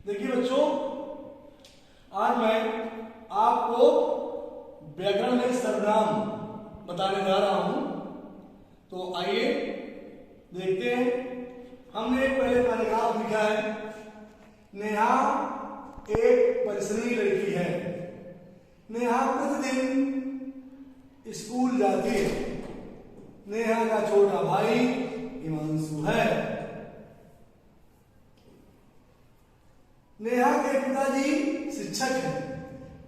देखिए बच्चों, आज मैं आपको व्याकरण में सर्वनाम बताने जा रहा हूं। तो आइए देखते हैं। हमने पहले पैराग्राफ लिखा है, नेहा एक परिश्रमी लड़की है। नेहा प्रतिदिन स्कूल जाती है। नेहा का छोटा भाई हिमांशु है। नेहा के पिताजी शिक्षक हैं।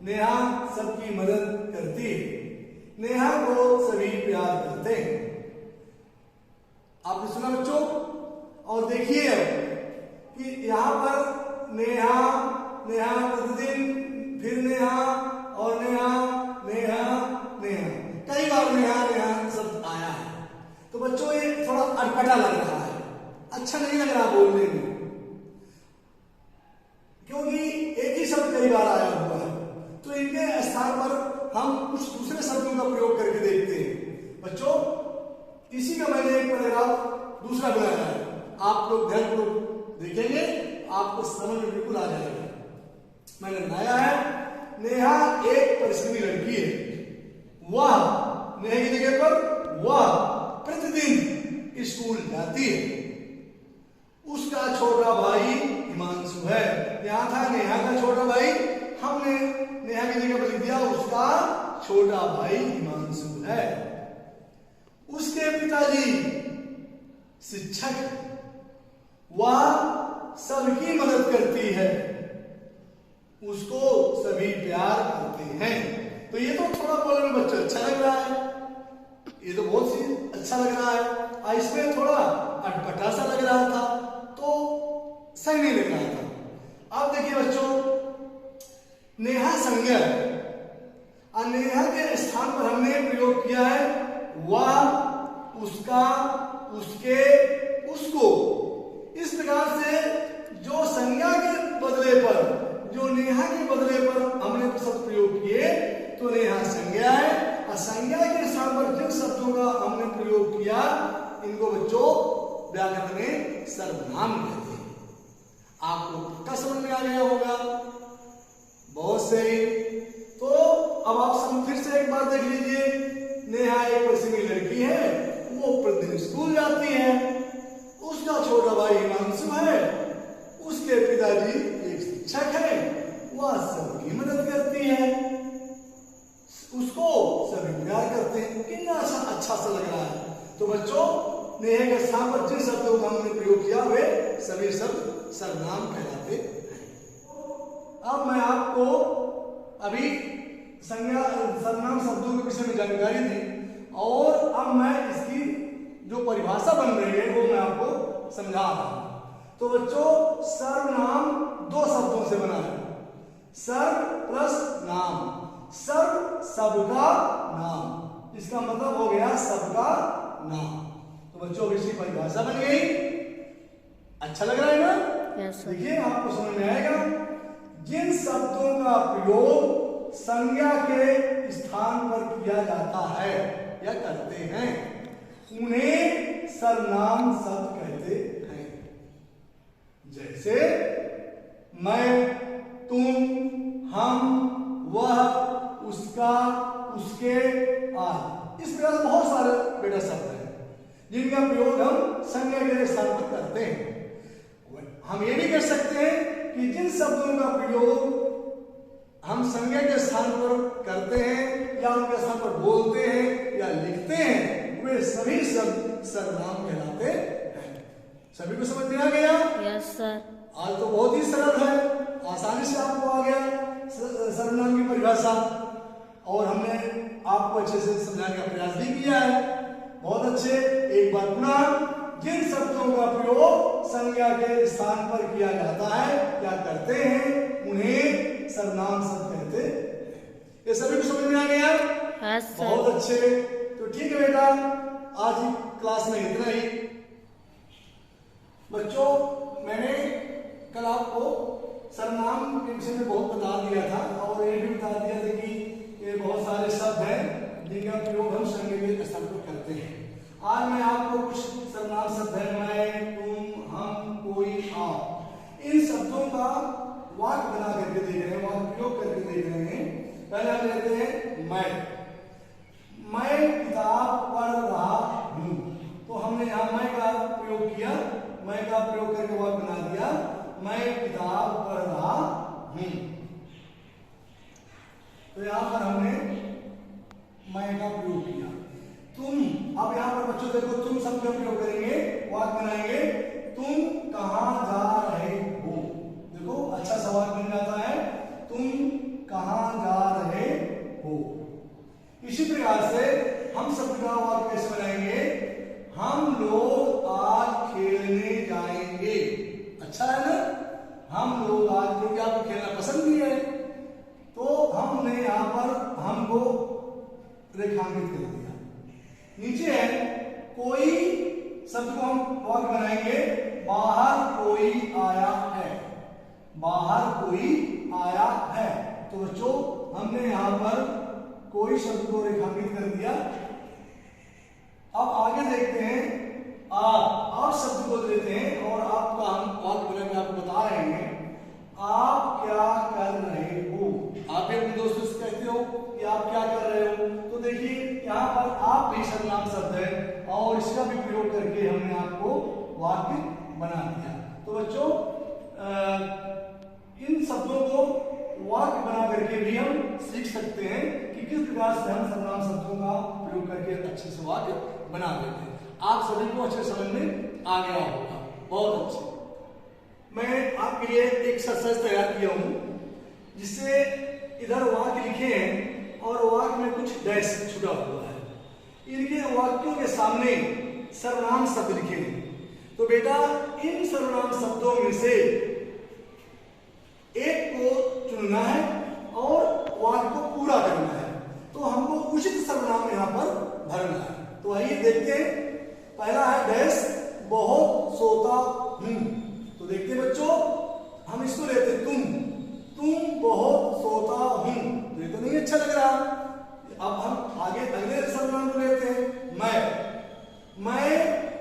नेहा सबकी मदद करती है। नेहा को सभी प्यार करते हैं। आपने सुना बच्चों? और देखिए अब कि यहाँ पर नेहा, नेहा प्रतिदिन, फिर नेहा और नेहा, नेहा, नेहा, कई बार नेहा नेहा शब्द आया है। तो बच्चों ये थोड़ा अटपटा लग रहा है, अच्छा नहीं लग रहा बोलने में, क्योंकि एक ही शब्द कई बार आया हुआ है। तो इनके स्थान पर हम कुछ दूसरे शब्दों का प्रयोग करके देखते हैं। बच्चों, इसी का मैंने एक पैराग्राफ दूसरा बनाया है। आप लोग ध्यानपूर्वक देखेंगे, आपको समझ में बिल्कुल आ जाएगा। मैंने बनाया है, नेहा एक परिश्रमी लड़की है। वह, नेहा की जगह पर वह प्रतिदिन स्कूल जाती है। उसका छोटा भाई हिमांशु है। यहां था नेहा का छोटा भाई, हमने नेहा की जगह पर लिख दिया उसका छोटा भाई हिमांशु है। उसके पिताजी शिक्षक, वह सबकी मदद करती है। उसको सभी प्यार करते हैं। तो ये तो थोड़ा बोलने में बच्चों अच्छा लग रहा है, ये तो बहुत सी अच्छा लग रहा है। इसमें थोड़ा अटपटा सा लग रहा था, तो सही नहीं लग रहा था। अब देखिए बच्चों, नेहा संज्ञा, नेहा के स्थान पर हमने प्रयोग किया है वह, उसका, उसके, उसको। इस प्रकार से जो संज्ञा के बदले पर, जो नेहा के बदले पर हमने शब्द प्रयोग किए, तो नेहा संज्ञा है। और संज्ञा के स्थान पर जिन शब्दों का हमने प्रयोग किया, इनको बच्चों व्याकरण में सर्वनाम कहते हैं। आपको पक्का समझ में आ गया होगा? बहुत सही। तो अब आप फिर से एक बार देख लीजिए। नेहा एक परिश्रमी लड़की है, वो प्रतिदिन स्कूल जाती है। उसका छोटा भाई हिमांशु है। उसके पिताजी एक शिक्षक है। वह सबकी मदद करती है। उसको सभी प्यार करते हैं। कितना अच्छा सा लग रहा है। तो बच्चों, नेहा के स्थान पर जिन शब्दों का हमने प्रयोग किया वे सभी शब्द सर्वनाम कहलाते हैं। अब मैं आपको अभी संज्ञा सर्वनाम शब्दों के विषय में जानकारी दी, और अब मैं इसकी जो परिभाषा बन रही है वो मैं आपको समझा रहा हूं। तो बच्चों, सर्वनाम दो शब्दों से बना है, सर्व प्लस नाम। सर्व सबका नाम, इसका मतलब हो गया सबका नाम। तो बच्चों, इसकी परिभाषा बन गई। अच्छा लग रहा है ना? देखिए, आपको समझ में आएगा। जिन शब्दों का प्रयोग संज्ञा के स्थान पर किया जाता है या करते हैं, उन्हें सर्वनाम शब्द कहते हैं। जैसे मैं, तुम, हम, वह, उसका, उसके आदि। इस प्रकार बहुत सारे बेटा शब्द हैं जिनका प्रयोग हम संज्ञा के स्थान पर करते हैं। हम ये भी कह सकते हैं कि जिन शब्दों का प्रयोग हम संज्ञा के स्थान पर करते हैं या उनके स्थान पर बोलते हैं या लिखते हैं, वे सभी शब्द सर्वनाम कहलाते हैं। सभी को समझ में आ गया? Yes sir. आज तो बहुत ही सरल है, आसानी से आपको आ गया सर्वनाम की परिभाषा, और हमने आपको अच्छे से समझाने का प्रयास भी किया है। बहुत अच्छे। एक बार पुनः, जिन शब्दों का प्रयोग संज्ञा के स्थान पर किया जाता है या करते हैं, उन्हें सर्वनाम शब्द कहते हैं। ये सभी को समझ में आ गया? Yes sir. बहुत अच्छे। तो ठीक है बेटा, आज क्लास में इतना ही। बच्चों, मैंने कल आपको सर्वनाम के विषय में बहुत बता दिया था, और ये भी बता दिया था कि ये बहुत सारे शब्द हैं जिनका प्रयोग हम संज्ञा के स्थान पर करते हैं। आज मैं आपको कुछ सर्वनाम शब्द है, मैं, तुम, हम, कोई, आप, इन शब्दों का पहले हम लेते हैं मैं किताब पढ़ रहा हूं। तो हमने यहां मैं का प्रयोग किया, मैं का प्रयोग करके वाक्य बना दिया, मैं किताब पढ़ रहा हूं। तो यहां पर हमने मैं का प्रयोग किया। तुम, अब यहां पर बच्चों देखो, तुम शब्द का प्रयोग करेंगे, वाक्य बनाएंगे, तुम कहां जा रहे हो। देखो अच्छा सवाल बन जाता है, तुम कहां जा रहे हो। इसी प्रकार से हम शब्द का वाक्य कैसे बनाएंगे, हम लोग आज खेलने जाएंगे। अच्छा है ना, हम लोग आज, क्योंकि आपको खेलना पसंद भी है, तो हमने यहां पर हमको रेखांकित कर दिया। नीचे है कोई शब्द को हम वाक्य बनाएंगे, बाहर कोई आया है, बाहर कोई आया है। तो बच्चों हमने यहां पर कोई शब्द को रेखांकित कर दिया। अब आगे देखते हैं, आप शब्द को लेते हैं और आपका हम वाक्य बना के आपको बता रहे हैं, आप क्या कर रहे हो। आप भी अपने दोस्तों से कहते हो कि आप क्या कर रहे हो। तो देखिए यहाँ पर आप भी सर्वनाम शब्द है और इसका भी प्रयोग करके हमने आपको वाक्य बना दिया। तो बच्चों इन शब्दों को वाक्य बना करके भी हम सीख सकते हैं कि किस प्रकार से हम सर्वनाम शब्दों का प्रयोग करके अच्छे से वाक्य बना देते हैं। आप सभी को अच्छे समझ में आ गया होगा, बहुत अच्छे। मैं आपके लिए एक एक्सरसाइज तैयार किया हूं, जिससे इधर वाक्य लिखे हैं और वाक्य में कुछ डैश छुटा हुआ है। इनके वाक्यों के सामने सर्वनाम शब्द लिखे हैं। तो बेटा इन सर्वनाम शब्दों में से एक को चुनना है और वाक्य को पूरा करना है। तो हमको उचित सर्वनाम यहां पर भरना है। तो आइए देखते हैं। पहला है डैश, बहुत सोता हूं। तो देखते हैं बच्चों, हम इसको लेते हैं तुम बहुत सोता हूं। तो ये तो नहीं अच्छा लग रहा। अब हम आगे अगले सर्वनाम को लेते हैं, मैं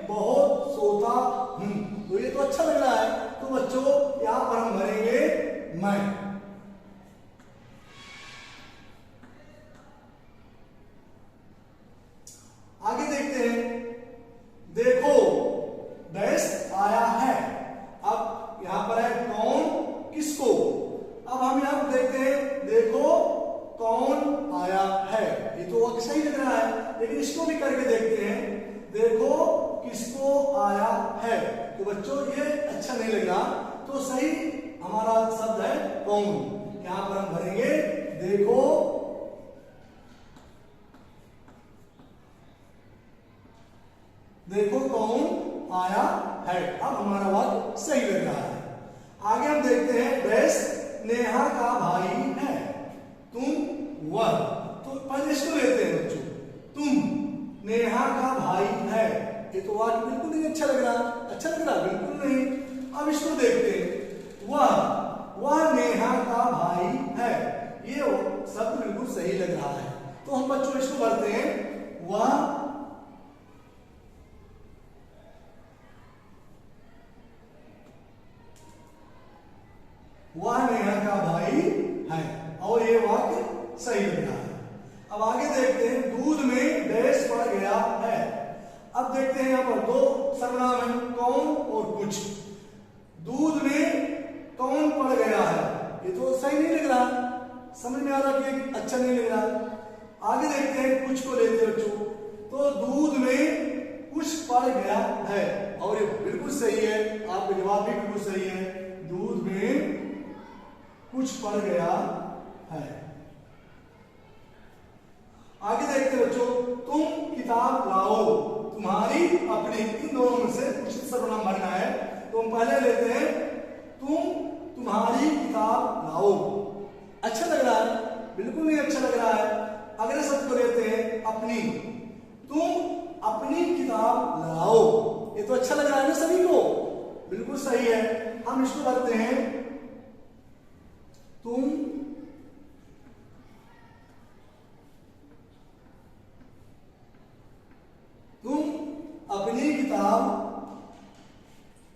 बहुत सोता हूं। तो ये तो अच्छा लग रहा है। तो बच्चों यहां पर हम भरेंगे मैं। आगे देखते हैं, देखो डैश आया है। अब यहां पर है कौन किसको। अब हम यहां पर देखते हैं, देखो कौन आया है। ये तो वाक्य सही लग रहा है, लेकिन इसको भी करके देखते हैं, देखो किसको आया है। तो बच्चों ये अच्छा नहीं लग रहा। तो सही हमारा शब्द है कौन। यहां पर हम भरेंगे, देखो कौन आया है। अब हमारा वाक्य सही लग रहा है। आगे हम देखते हैं, डैश नेहा का भाई है, तुम वह। तो पहले इसको लेते हैं बच्चों, तुम नेहा का भाई है। ये तो वाक्य बिल्कुल नहीं अच्छा लग रहा। अच्छा लग रहा बिल्कुल नहीं। अब इसको देखते हैं, वह नेहा का भाई है। ये शब्द बिल्कुल सही लग रहा है। तो हम बच्चों इसको भरते हैं, वह नेहा का भाई है और ये वाक्य सही लग रहा है। अब आगे देखते हैं, दूध में डैश पड़ गया है। अब देखते हैं यहां पर दो सर्वनाम है, कौन और कुछ। दूध में कौन पड़ गया है, ये तो सही नहीं लग रहा। समझ में आ रहा कि अच्छा नहीं लग रहा। आगे देखते हैं, कुछ को लेते बच्चों। तो दूध में कुछ पड़ गया है और ये बिल्कुल सही है। आपका जवाब भी बिल्कुल सही है, दूध में कुछ पड़ गया है। आगे देखते बच्चों, तुम किताब लाओ, तुम्हारी अपनी। इन दोनों में से उचित सर्वनाम भरना है। तो हम पहले लेते हैं, तुम्हारी किताब लाओ। अच्छा लग रहा है, बिल्कुल नहीं अच्छा लग रहा है। अगले शब्द को लेते हैं, अपनी। तुम अपनी किताब लाओ। ये तो अच्छा लग रहा है ना सभी को, बिल्कुल सही है। हम इसको भरते हैं, तुम अपनी किताब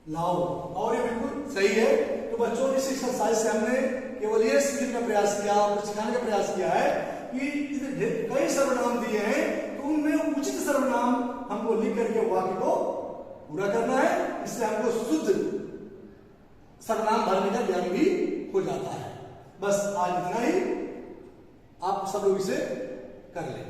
लाओ। और ये बिल्कुल सही है। तो बच्चों इस एक्सरसाइज से हमने केवल ये सीखने का प्रयास किया और सिखाने का प्रयास किया है कि कई सर्वनाम दिए हैं तो उनमें उचित सर्वनाम हमको लिख करके वाक्य को पूरा करना है। इससे हमको शुद्ध सर्वनाम भरने का ज्ञान भी हो जाता है। बस आज इतना ही, आप सब लोग इसे कर लें।